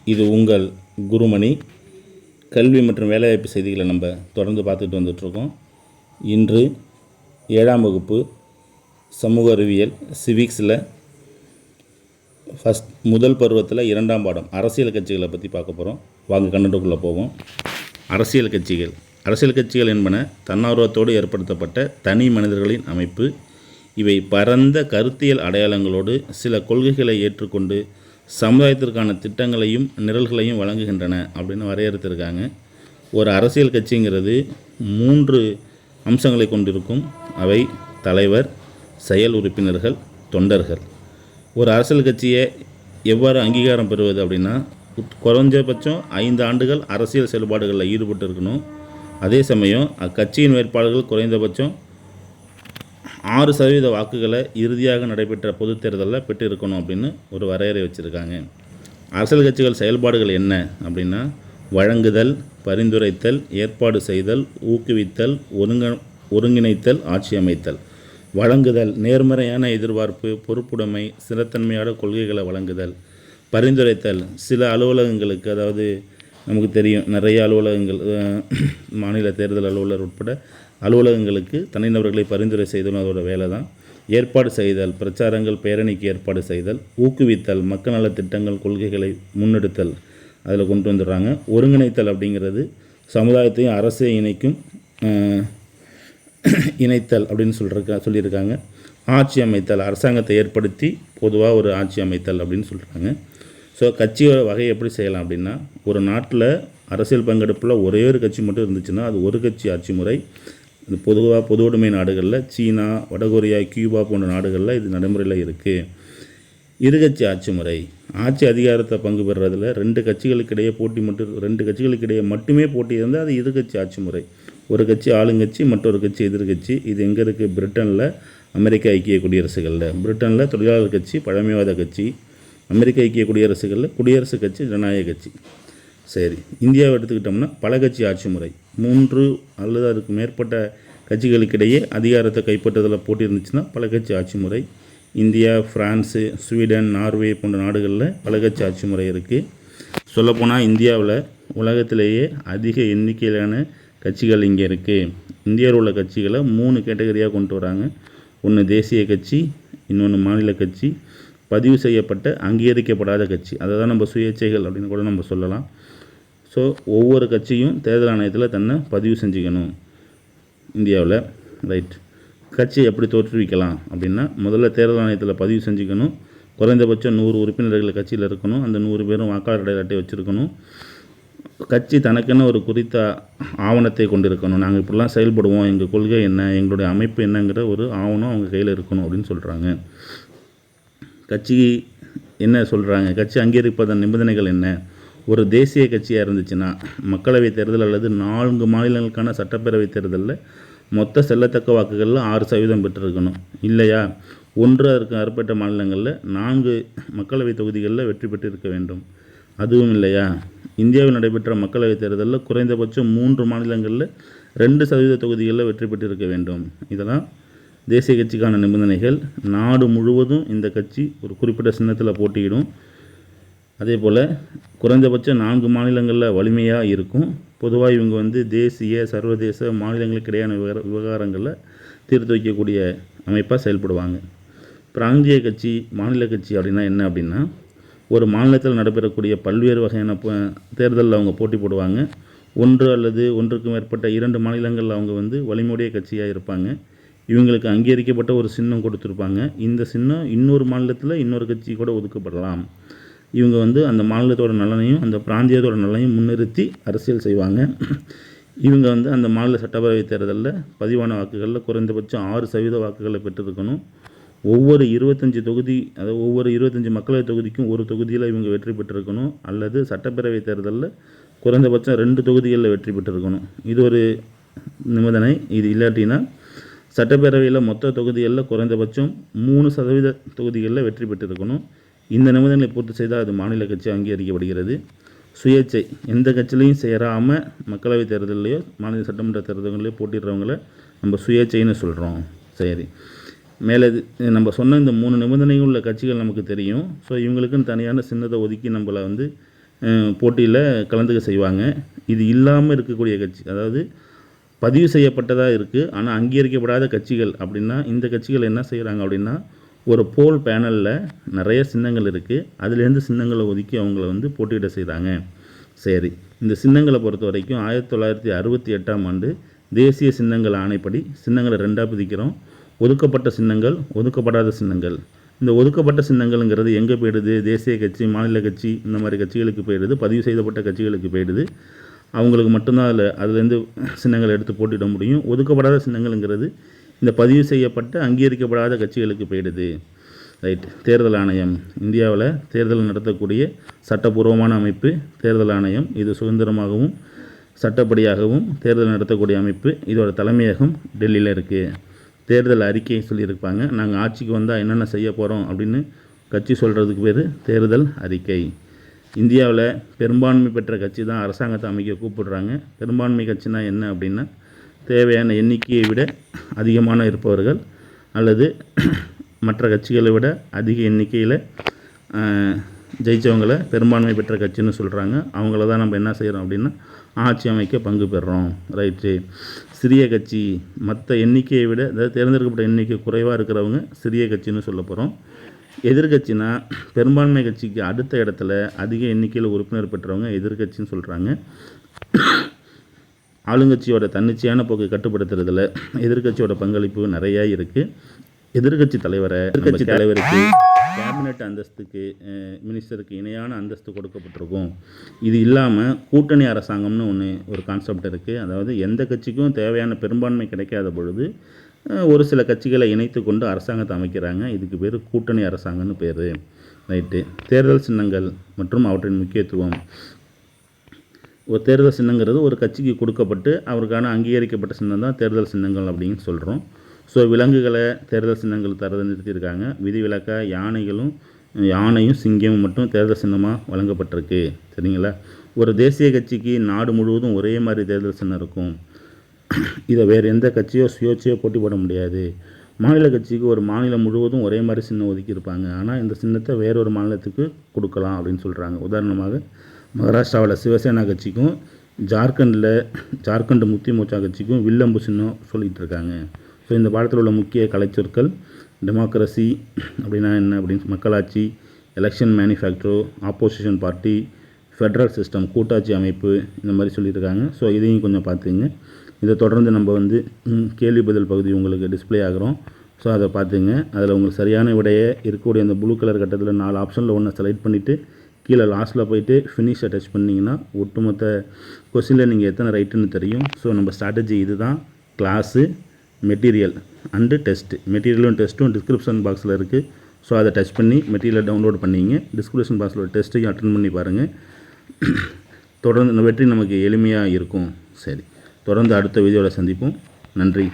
இது உங்கள் குருமணி. கல்வி மற்றும் வேலைவாய்ப்பு செய்திகளை நம்ம தொடர்ந்து பார்த்துட்டு வந்துட்ருக்கோம். இன்று 7ஆம் வகுப்பு சமூக அறிவியல் சிவிக்ஸில் முதல் பருவத்தில் 2ஆம் பாடம் அரசியல் கட்சிகளை பற்றி பார்க்க போகிறோம். வாங்க கண்டென்ட்டுக்குள்ளே போவோம். அரசியல் கட்சிகள் என்பன தன்னார்வத்தோடு ஏற்படுத்தப்பட்ட தனி மனிதர்களின் அமைப்பு. இவை பரந்த கருத்தியல் அடையாளங்களோடு சில கொள்கைகளை ஏற்றுக்கொண்டு சமுதாயத்திற்கான திட்டங்களையும் நிரல்களையும் வழங்குகின்றன அப்படின்னு வரையறுத்திருக்காங்க. ஒரு அரசியல் கட்சிங்கிறது 3 அம்சங்களை கொண்டிருக்கும். அவை தலைவர், செயல் உறுப்பினர்கள், தொண்டர்கள். ஒரு அரசியல் கட்சியை எவ்வாறு அங்கீகாரம் பெறுவது அப்படின்னா, குறைஞ்சபட்சம் 5 ஆண்டுகள் அரசியல் செயல்பாடுகளில் ஈடுபட்டு இருக்கணும். அதே சமயம் அக்கட்சியின் வேட்பாளர்கள் குறைந்தபட்சம் 6% வாக்குகளை இறுதியாக நடைபெற்ற பொது தேர்தலில் பெற்று இருக்கணும் அப்படின்னு ஒரு வரையறை வச்சுருக்காங்க. அரசியல் கட்சிகள் செயல்பாடுகள் என்ன அப்படின்னா, வழங்குதல், பரிந்துரைத்தல், ஏற்பாடு செய்தல், ஊக்குவித்தல், ஒருங்கிணைத்தல், ஆட்சி அமைத்தல். வழங்குதல் நேர்மறையான எதிர்பார்ப்பு, பொறுப்புடைமை, ஸ்திரத்தன்மையான கொள்கைகளை வழங்குதல். பரிந்துரைத்தல் சில அலுவலகங்களுக்கு, அதாவது நமக்கு தெரியும் நிறைய அலுவலகங்கள், மாநில தேர்தல் அலுவலர் உட்பட அலுவலகங்களுக்கு தனிநபர்களை பரிந்துரை செய்தலும் அதோட வேலை தான். ஏற்பாடு செய்தல், பிரச்சாரங்கள், பேரணிக்கு ஏற்பாடு செய்தல். ஊக்குவித்தல், மக்கள் நல திட்டங்கள், கொள்கைகளை முன்னெடுத்தல், அதில் கொண்டு வந்துடுறாங்க. ஒருங்கிணைத்தல் அப்படிங்கிறது சமுதாயத்தையும் அரசை இணைத்தல் அப்படின்னு சொல்லியிருக்காங்க. ஆட்சி அமைத்தல், அரசாங்கத்தை ஏற்படுத்தி பொதுவாக ஒரு ஆட்சி அமைத்தல் அப்படின்னு சொல்கிறாங்க. ஸோ கட்சியோட வகை எப்படி செய்யலாம் அப்படின்னா, ஒரு நாட்டில் அரசியல் பங்கெடுப்பில் ஒரே ஒரு கட்சி மட்டும் இருந்துச்சுன்னா அது ஒரு கட்சி ஆட்சி முறை. இது பொதுவாக பொது உடைமை நாடுகளில், சீனா, வடகொரியா, கியூபா போன்ற நாடுகளில் இது நடைமுறையில் இருக்குது. இருகட்சி ஆட்சி முறை, ஆட்சி அதிகாரத்தை பங்கு பெறுறதில் 2 கட்சிகளுக்கிடையே மட்டுமே போட்டி இருந்தால் அது இருகட்சி ஆட்சி முறை. ஒரு கட்சி ஆளுங்கட்சி, மற்றொரு கட்சி எதிர்கட்சி. இது எங்கே இருக்குது? பிரிட்டனில், அமெரிக்க ஐக்கிய குடியரசுகளில். பிரிட்டனில் தொழிலாளர் கட்சி பழமைவாத கட்சி, அமெரிக்க ஐக்கிய குடியரசுகளில் குடியரசுக் கட்சி ஜனநாயக கட்சி. சரி, இந்தியாவை எடுத்துக்கிட்டோம்னா பல கட்சி ஆட்சி முறை. 3 அல்லது அதுக்கு மேற்பட்ட கட்சிகளுக்கிடையே அதிகாரத்தை கைப்பற்றுதலில் போட்டி இருந்துச்சுன்னா பல கட்சி ஆட்சி முறை. இந்தியா, ஃப்ரான்ஸு, ஸ்வீடன், நார்வே போன்ற நாடுகளில் பல கட்சி ஆட்சி முறை இருக்குது. சொல்லப்போனால் இந்தியாவில் உலகத்திலேயே அதிக எண்ணிக்கையிலான கட்சிகள் இங்கே இருக்குது. இந்தியாவில் உள்ள கட்சிகளை 3 கேட்டகரியாக கொண்டு வராங்க. ஒன்று தேசிய கட்சி, இன்னொன்று மாநில கட்சி, பதிவு செய்யப்பட்ட அங்கீகரிக்கப்படாத கட்சி. அதை தான் நம்ம சுயேட்சைகள் அப்படின்னு கூட நம்ம சொல்லலாம். ஸோ ஒவ்வொரு கட்சியும் தேர்தல் ஆணையத்தில் தன்னை பதிவு செஞ்சுக்கணும் இந்தியாவில். ரைட். கட்சியை எப்படி தோற்றுவிக்கலாம் அப்படின்னா, முதல்ல தேர்தல் ஆணையத்தில் பதிவு செஞ்சுக்கணும். குறைந்தபட்சம் 100 உறுப்பினர்கள் கட்சியில் இருக்கணும். அந்த 100 பேரும் வாக்காளர் அட்டை வச்சுருக்கணும். கட்சி தனக்கென ஒரு குறித்த ஆவணத்தை கொண்டிருக்கணும். நாங்கள் இப்படிலாம் செயல்படுவோம், எங்கள் கொள்கை என்ன, எங்களுடைய அமைப்பு என்னங்கிற ஒரு ஆவணம் அவங்க கையில் இருக்கணும் அப்படின்னு சொல்கிறாங்க. கட்சி என்ன சொல்கிறாங்க, கட்சி அங்கீகரிப்பதன் நிபந்தனைகள் என்ன? ஒரு தேசிய கட்சியாக இருந்துச்சுன்னா மக்களவைத் தேர்தல் அல்லது 4 மாநிலங்களுக்கான சட்டப்பேரவை தேர்தலில் மொத்த செல்லத்தக்க வாக்குகளில் 6% பெற்றிருக்கணும். இல்லையா, 1 அதற்கு மேற்பட்ட மாநிலங்களில் 4 மக்களவை தொகுதிகளில் வெற்றி பெற்றிருக்க வேண்டும். அதுவும் இல்லையா, இந்தியாவில் நடைபெற்ற மக்களவைத் தேர்தலில் குறைந்தபட்சம் 3 மாநிலங்களில் 2% தொகுதிகளில் வெற்றி பெற்றிருக்க வேண்டும். இதெல்லாம் தேசிய கட்சிக்கான நிபந்தனைகள். நாடு முழுவதும் இந்த கட்சி ஒரு குறிப்பிட்ட சின்னத்தில் போட்டியிடும். அதே போல் குறைந்தபட்சம் 4 மாநிலங்களில் வலிமையாக இருக்கும். பொதுவாக இவங்க தேசிய, சர்வதேச, மாநிலங்களுக்கு இடையான விவகாரங்களில் தீர்த்து வைக்கக்கூடிய அமைப்பாக செயல்படுவாங்க. பிராந்திய கட்சி, மாநில கட்சி அப்படின்னா என்ன அப்படின்னா, ஒரு மாநிலத்தில் நடைபெறக்கூடிய பல்வேறு வகையான தேர்தலில் அவங்க போட்டி போடுவாங்க. 1 அல்லது 1க்கு மேற்பட்ட 2 மாநிலங்களில் அவங்க வலிமையுடைய கட்சியாக இருப்பாங்க. இவங்களுக்கு அங்கீகரிக்கப்பட்ட ஒரு சின்னம் கொடுத்துருப்பாங்க. இந்த சின்னம் இன்னொரு மாநிலத்தில் இன்னொரு கட்சி கூட ஒதுக்கப்படலாம். இவங்க அந்த மாநிலத்தோட நலனையும் அந்த பிராந்தியத்தோட நலனையும் முன்னிறுத்தி அரசியல் செய்வாங்க. இவங்க அந்த மாநில சட்டப்பேரவை தேர்தலில் பதிவான வாக்குகளில் குறைந்தபட்சம் 6% வாக்குகளை பெற்றிருக்கணும். ஒவ்வொரு 25 மக்களவை தொகுதிக்கும் ஒரு தொகுதியில் இவங்க வெற்றி பெற்றிருக்கணும். அல்லது சட்டப்பேரவை தேர்தலில் குறைந்தபட்சம் 2 தொகுதிகளில் வெற்றி பெற்றிருக்கணும். இது ஒரு நிபந்தனை. இது இல்லாட்டினா சட்டப்பேரவையில் மொத்த தொகுதிகளில் குறைந்தபட்சம் 3% தொகுதிகளில் வெற்றி பெற்றிருக்கணும். இந்த நிபந்தனைகளை பூர்த்தி செய்தால் அது மாநில கட்சி அங்கீகரிக்கப்படுகிறது. சுயேட்சை, எந்த கட்சியிலையும் சேராமல் மக்களவைத் தேர்தலையோ மாநில சட்டமன்ற தேர்தல்களையோ போட்டிடுறவங்கள நம்ம சுயேட்சைன்னு சொல்கிறோம். சரி, மேலே நம்ம சொன்ன இந்த 3 நிபந்தனைகள் உள்ள கட்சிகள் நமக்கு தெரியும். ஸோ இவங்களுக்குன்னு தனியான சின்னத்தை ஒதுக்கி நம்மளை போட்டியில் கலந்துக்க செய்வாங்க. இது இல்லாமல் இருக்கக்கூடிய கட்சி, அதாவது பதிவு செய்யப்பட்டதாக இருக்குது ஆனால் அங்கீகரிக்கப்படாத கட்சிகள் அப்படின்னா, இந்த கட்சிகள் என்ன செய்கிறாங்க அப்படின்னா, ஒரு போல் பேனலில் நிறைய சின்னங்கள் இருக்குது, அதுலேருந்து சின்னங்களை ஒதுக்கி அவங்கள வந்து போட்டியிட செய்கிறாங்க. சரி, இந்த சின்னங்களை பொறுத்த வரைக்கும் 1968ஆம் ஆண்டு தேசிய சின்னங்கள் ஆணைப்படி சின்னங்களை 2ஆக பிரிக்கிறோம். ஒதுக்கப்பட்ட சின்னங்கள், ஒதுக்கப்படாத சின்னங்கள். இந்த ஒதுக்கப்பட்ட சின்னங்கள்ங்கிறது எங்கே போயிடுது? தேசிய கட்சி, மாநில கட்சி, இந்த மாதிரி கட்சிகளுக்கு போயிடுது, பதிவு செய்யப்பட்ட கட்சிகளுக்கு போயிடுது. அவங்களுக்கு மட்டும்தான் அதுலேருந்து சின்னங்களை எடுத்து போட்டிட முடியும். ஒதுக்கப்படாத சின்னங்கள்ங்கிறது இந்த பதிவு செய்யப்பட்ட அங்கீகரிக்கப்படாத கட்சிகளுக்கு போயிடுது. ரைட். தேர்தல் ஆணையம், இந்தியாவில் தேர்தல் நடத்தக்கூடிய சட்டப்பூர்வமான அமைப்பு தேர்தல் ஆணையம். இது சுதந்திரமாகவும் சட்டப்படியாகவும் தேர்தல் நடத்தக்கூடிய அமைப்பு. இதோட தலைமையகம் டெல்லியில் இருக்குது. தேர்தல் அறிக்கை சொல்லியிருப்பாங்க. நாங்கள் ஆட்சிக்கு வந்தால் என்னென்ன செய்ய போகிறோம் அப்படின்னு கட்சி சொல்கிறதுக்கு பேர் தேர்தல் அறிக்கை. இந்தியாவில் பெரும்பான்மை பெற்ற கட்சி தான் அரசாங்கத்தை அமைக்க கூப்பிடுறாங்க. பெரும்பான்மை கட்சினா என்ன அப்படின்னா, தேவையான எண்ணிக்கையை விட அதிகமான இருப்பவர்கள் அல்லது மற்ற கட்சிகளை விட அதிக எண்ணிக்கையில் ஜெயித்தவங்களை பெரும்பான்மை பெற்ற கட்சின்னு சொல்கிறாங்க. அவங்கள தான் நம்ம என்ன செய்கிறோம் அப்படின்னா ஆட்சி அமைக்க பங்கு பெறுறோம். ரைட்டு. சிறிய கட்சி, மற்ற எண்ணிக்கையை விட, அதாவது தேர்ந்தெடுக்கப்பட்ட எண்ணிக்கை குறைவாக இருக்கிறவங்க சிறிய கட்சின்னு சொல்ல போகிறோம். எதிர்கட்சினா பெரும்பான்மை கட்சிக்கு அடுத்த இடத்துல அதிக எண்ணிக்கையில் உறுப்பினர் பெற்றவங்க எதிர்கட்சின்னு சொல்கிறாங்க. ஆளுங்கட்சியோட தன்னிச்சையான போக்கை கட்டுப்படுத்துறதுல எதிர்கட்சியோட பங்களிப்பு நிறையா இருக்குது. எதிர்கட்சி தலைவருக்கு கேபினெட் அந்தஸ்துக்கு, மினிஸ்டருக்கு இணையான அந்தஸ்து கொடுக்கப்பட்டிருக்கும். இது இல்லாமல் கூட்டணி அரசாங்கம்னு ஒரு கான்செப்ட் இருக்குது. அதாவது எந்த கட்சிக்கும் தேவையான பெரும்பான்மை கிடைக்காத பொழுது ஒரு சில கட்சிகளை இணைத்து கொண்டு அரசாங்கத்தை அமைக்கிறாங்க. இதுக்கு பேர் கூட்டணி அரசாங்கம்னு பேர். ரைட்டு. தேர்தல் சின்னங்கள் மற்றும் அவற்றின் முக்கியத்துவம். ஒரு தேர்தல் சின்னங்கிறது ஒரு கட்சிக்கு கொடுக்கப்பட்டு அவருக்கான அங்கீகரிக்கப்பட்ட சின்னம் தான் தேர்தல் சின்னங்கள் அப்படின்னு சொல்கிறோம். ஸோ விலங்குகளை தேர்தல் சின்னங்கள் தரதை நிறுத்தியிருக்காங்க. விதிவிலக்காக யானையும் சிங்கமும் மட்டும் தேர்தல் சின்னமாக வழங்கப்பட்டிருக்கு. சரிங்களா? ஒரு தேசிய கட்சிக்கு நாடு முழுவதும் ஒரே மாதிரி தேர்தல் சின்னம் இருக்கும். இதை வேறு எந்த கட்சியோ சுயேட்சையோ போட்டி போட முடியாது. மாநில கட்சிக்கு ஒரு மாநிலம் முழுவதும் ஒரே மாதிரி சின்னம் ஒதுக்கியிருப்பாங்க. ஆனால் இந்த சின்னத்தை வேறொரு மாநிலத்துக்கு கொடுக்கலாம் அப்படின்னு சொல்கிறாங்க. உதாரணமாக மகாராஷ்டிராவில் சிவசேனா கட்சிக்கும் ஜார்க்கண்ட் முக்தி மோர்ச்சா கட்சிக்கும் வில்லம்பு சின்னம் சொல்லிகிட்டு இருக்காங்க. ஸோ இந்த பாடத்தில் உள்ள முக்கிய கலைச்சொற்கள் டெமோக்ரஸி அப்படின்னா என்ன அப்படின்னு, மக்களாட்சி, எலெக்ஷன் மேனிஃபேக்சரோ, ஆப்போசிஷன் பார்ட்டி, ஃபெடரல் சிஸ்டம், கூட்டாட்சி அமைப்பு, இந்த மாதிரி சொல்லியிருக்காங்க. ஸோ இதையும் கொஞ்சம் பார்த்துங்க. இதை தொடர்ந்து நம்ம கேள்வி பதில் பகுதி உங்களுக்கு டிஸ்பிளே ஆகிறோம். ஸோ அதை பார்த்துங்க. அதில் உங்களுக்கு சரியான விடையை இருக்கக்கூடிய அந்த ப்ளூ கலர் கட்டத்தில் 4 ஆப்ஷனில் ஒன்று செலக்ட் பண்ணிவிட்டு கீழே லாஸ்ட்டில் போயிட்டு ஃபினிஷை டச் பண்ணிங்கன்னா ஒட்டுமொத்த கொஸ்டினில் நீங்கள் எத்தனை ரைட்டுன்னு தெரியும். ஸோ நம்ம ஸ்ட்ராட்டஜி இது தான். Class, material and test. மெட்டீரியலும் டெஸ்ட்டும் டிஸ்கிரிப்ஷன் பாக்ஸில் இருக்குது. ஸோ அதை டச் பண்ணி மெட்டீரியலை டவுன்லோட் பண்ணிங்க. டிஸ்கிரிப்ஷன் பாக்ஸில் ஒரு டெஸ்ட்டையும் அட்டன் பண்ணி பாருங்கள். தொடர்ந்து வெற்றி நமக்கு எளிமையாக இருக்கும். சரி, தொடர்ந்து அடுத்த வீடியோவில் சந்திப்போம். நன்றி.